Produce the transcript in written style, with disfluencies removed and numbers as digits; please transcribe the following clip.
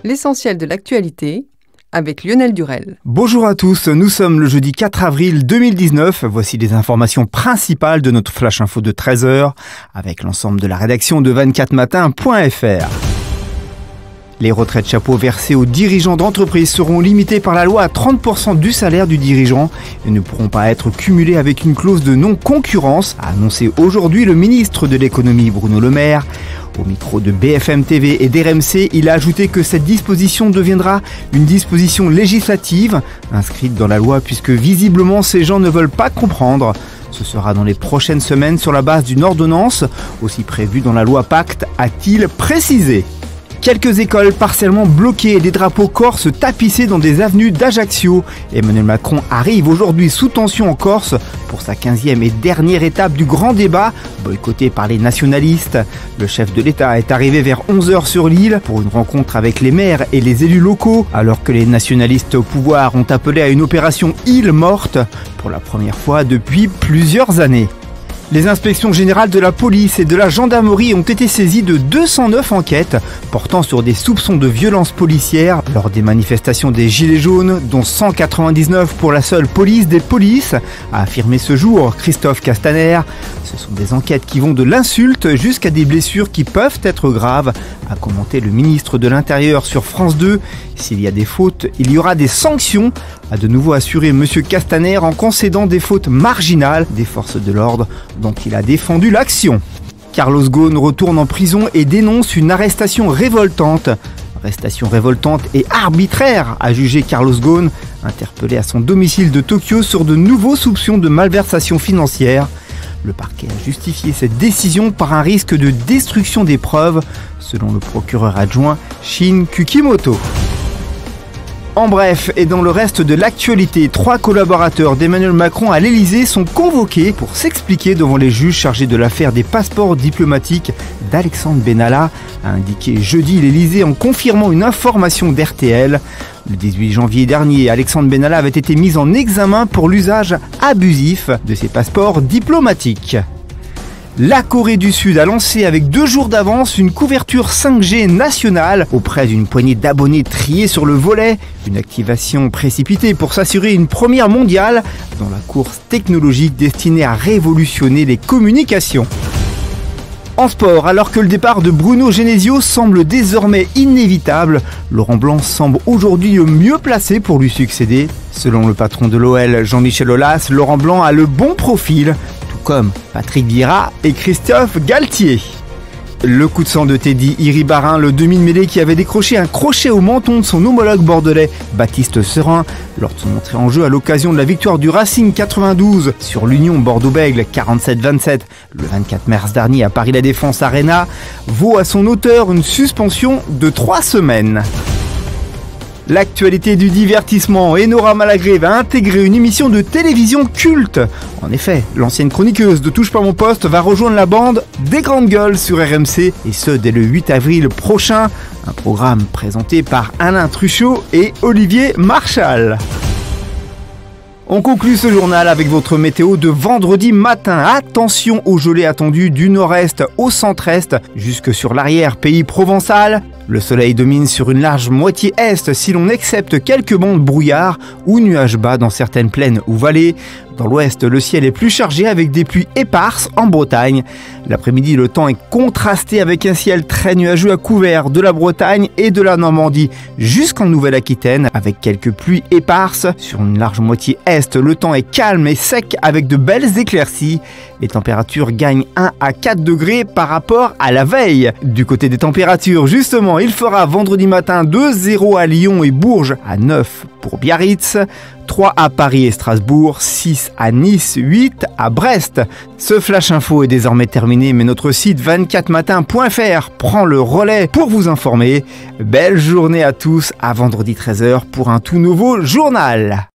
L'essentiel de l'actualité avec Lionel Durel. Bonjour à tous, nous sommes le jeudi 4 avril 2019. Voici les informations principales de notre Flash Info de 13h avec l'ensemble de la rédaction de 24matin.fr. Les retraites chapeau versées aux dirigeants d'entreprise seront limitées par la loi à 30% du salaire du dirigeant et ne pourront pas être cumulées avec une clause de non-concurrence, a annoncé aujourd'hui le ministre de l'économie Bruno Le Maire. Au micro de BFM TV et d'RMC, il a ajouté que cette disposition deviendra une disposition législative inscrite dans la loi puisque visiblement ces gens ne veulent pas comprendre. Ce sera dans les prochaines semaines sur la base d'une ordonnance, aussi prévue dans la loi Pacte, a-t-il précisé. Quelques écoles partiellement bloquées et des drapeaux corses tapissés dans des avenues d'Ajaccio. Emmanuel Macron arrive aujourd'hui sous tension en Corse pour sa 15e et dernière étape du grand débat, boycotté par les nationalistes. Le chef de l'État est arrivé vers 11h sur l'île pour une rencontre avec les maires et les élus locaux, alors que les nationalistes au pouvoir ont appelé à une opération île morte pour la première fois depuis plusieurs années. Les inspections générales de la police et de la gendarmerie ont été saisies de 209 enquêtes portant sur des soupçons de violences policières lors des manifestations des Gilets jaunes, dont 199 pour la seule police des polices, a affirmé ce jour Christophe Castaner. Ce sont des enquêtes qui vont de l'insulte jusqu'à des blessures qui peuvent être graves, a commenté le ministre de l'Intérieur sur France 2. S'il y a des fautes, il y aura des sanctions, a de nouveau assuré M. Castaner en concédant des fautes marginales des forces de l'ordre dont il a défendu l'action. Carlos Ghosn retourne en prison et dénonce une arrestation révoltante. Arrestation révoltante et arbitraire, a jugé Carlos Ghosn, interpellé à son domicile de Tokyo sur de nouveaux soupçons de malversation financière. Le parquet a justifié cette décision par un risque de destruction des preuves, selon le procureur adjoint Shin Kukimoto. En bref, et dans le reste de l'actualité, 3 collaborateurs d'Emmanuel Macron à l'Elysée sont convoqués pour s'expliquer devant les juges chargés de l'affaire des passeports diplomatiques d'Alexandre Benalla, a indiqué jeudi l'Elysée en confirmant une information d'RTL. Le 18 janvier dernier, Alexandre Benalla avait été mis en examen pour l'usage abusif de ses passeports diplomatiques. La Corée du Sud a lancé avec 2 jours d'avance une couverture 5G nationale auprès d'une poignée d'abonnés triés sur le volet. Une activation précipitée pour s'assurer une première mondiale dans la course technologique destinée à révolutionner les communications. En sport, alors que le départ de Bruno Genesio semble désormais inévitable, Laurent Blanc semble aujourd'hui le mieux placé pour lui succéder. Selon le patron de l'OL, Jean-Michel Aulas, Laurent Blanc a le bon profil, comme Patrick Vieira et Christophe Galtier. Le coup de sang de Teddy Iribarren, le demi-mêlée qui avait décroché un crochet au menton de son homologue bordelais Baptiste Serin lors de son entrée en jeu à l'occasion de la victoire du Racing 92 sur l'Union Bordeaux-Bègles 47-27 le 24 mars dernier à Paris La Défense Arena, vaut à son auteur une suspension de 3 semaines. L'actualité du divertissement, Enora Malagré va intégrer une émission de télévision culte. En effet, l'ancienne chroniqueuse de Touche pas mon poste va rejoindre la bande des grandes gueules sur RMC, et ce dès le 8 avril prochain. Un programme présenté par Alain Truchot et Olivier Marchal. On conclut ce journal avec votre météo de vendredi matin. Attention aux gelées attendues du nord-est au centre-est jusque sur l'arrière-pays provençal. Le soleil domine sur une large moitié est si l'on accepte quelques bancs de brouillard ou nuages bas dans certaines plaines ou vallées. Dans l'ouest, le ciel est plus chargé avec des pluies éparses en Bretagne. L'après-midi, le temps est contrasté avec un ciel très nuageux à couvert de la Bretagne et de la Normandie jusqu'en Nouvelle-Aquitaine avec quelques pluies éparses. Sur une large moitié est, le temps est calme et sec avec de belles éclaircies. Les températures gagnent 1 à 4 degrés par rapport à la veille. Du côté des températures, justement, il fera vendredi matin 2-0 à Lyon et Bourges, à 9 pour Biarritz, 3 à Paris et Strasbourg, 6 à Nice, 8 à Brest. Ce Flash Info est désormais terminé, mais notre site 24matin.fr prend le relais pour vous informer. Belle journée à tous, à vendredi 13h pour un tout nouveau journal.